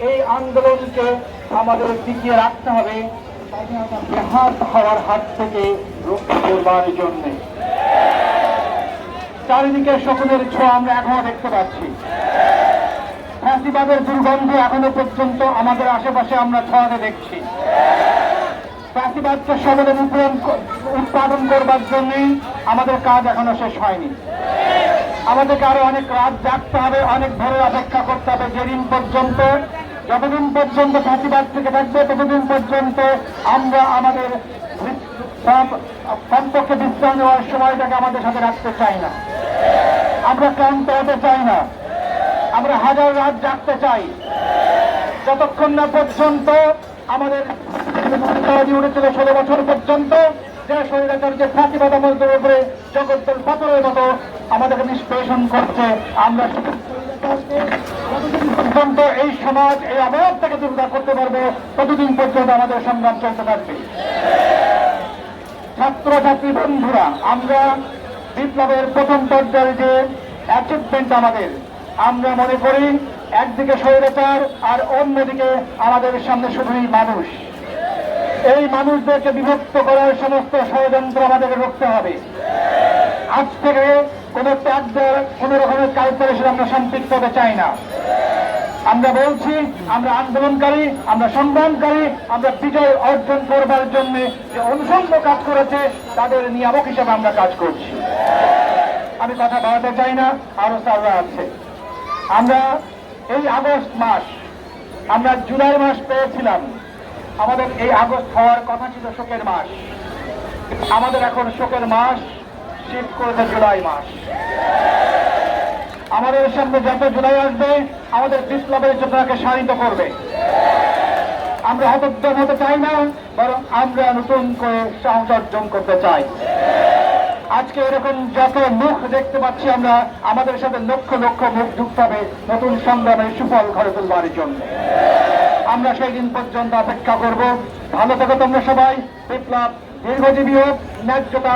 এই আন্দোলনকে আমাদের টিকিয়ে রাখতে হবে হাত হওয়ার হাত থেকে রক্ষা করবার জন্য। চারিদিকে শকুনের ছোঁয়া আমরা এখনো দেখতে পাচ্ছি। ফ্যাসিবাদের দুর্গন্ধ এখনো পর্যন্ত আমাদের আশেপাশে আমরা ছড়াতে দেখছি। ফ্যাসিবাদকে সবলে উৎপাদন করবার জন্যই আমাদের কাজ এখনো শেষ হয়নি। আমাদেরকে আরো অনেক রাত জাগতে হবে, অনেক ভোরের অপেক্ষা করতে হবে, যেদিন পর্যন্ত যতদিন পর্যন্ত ফ্যাসিবাদ থেকে থাকবে ততদিন পর্যন্ত আমরা আমাদের কমপক্ষে বিশ্রাম নেওয়ার সময়টাকে আমাদের সাথে রাখতে চাই না। আমরা ক্লান্ত হতে চাই না, আমরা হাজার রাত জাগতে চাই, যতক্ষণ না পর্যন্ত আমাদের উঠেছিল 16 বছর পর্যন্ত যে স্বৈরাচার যে ফাঁসিবাদ আমাদের উপরে জগদ্দল পাথরের মতো আমাদেরকে নিষ্পেষণ করছে, আমরা পর্যন্ত এই সমাজ এই অবরোধ থেকে দূর করতে পারবো ততদিন পর্যন্ত আমাদের সংগ্রাম চলতে থাকবে। ছাত্রছাত্রী বন্ধুরা, আমরা বিপ্লবের প্রথম পর্যায়ে যে অ্যাচিভমেন্ট আমাদের, আমরা মনে করি একদিকে স্বৈরাচার আর অন্যদিকে আমাদের সামনে শুধুই মানুষ। এই মানুষদেরকে বিভক্ত করার সমস্ত ষড়যন্ত্র আমাদেরকে রুখতে হবে। আজ থেকে কোন ত্যাগ দেওয়ার কোন রকমের ক্যালকুলেশন আমরা সম্পৃক্ত হতে চাই না। আমরা বলছি, আমরা আন্দোলনকারী, আমরা সংগ্রামকারী, আমরা বিজয় অর্জন করবার জন্য যে অনুষঙ্গ কাজ করেছে তাদের নিয়ামক হিসেবে আমরা কাজ করছি। আমি কথা বাড়াতে চাই না, আরো স্যাররা আছে। আমরা এই আগস্ট মাস, আমরা জুলাই মাস পেয়েছিলাম, আমাদের এই আগস্ট হওয়ার কথা ছিল শোকের মাস। আমাদের এখন শোকের মাস শিফট করেছে জুলাই মাস। আমাদের সামনে যত জুলাই আসবে আমাদের বিপ্লবের চেতনাকে শানিত করবে। আমরা হতোদ্যম হতে চাই না, বরং আমরা নতুন করে সাহস অর্জন করতে চাই। আজকে এরকম যত মুখ দেখতে পাচ্ছি আমরা, আমাদের সাথে লক্ষ লক্ষ মুখ যুক্ত হবে নতুন সংগ্রামের সুফল ঘরে তুলবার জন্য। আমরা সেই দিন পর্যন্ত অপেক্ষা করব। ভালো থেকো তোমরা সবাই। বিপ্লব দীর্ঘজীবী হোক, ন্যায্যতা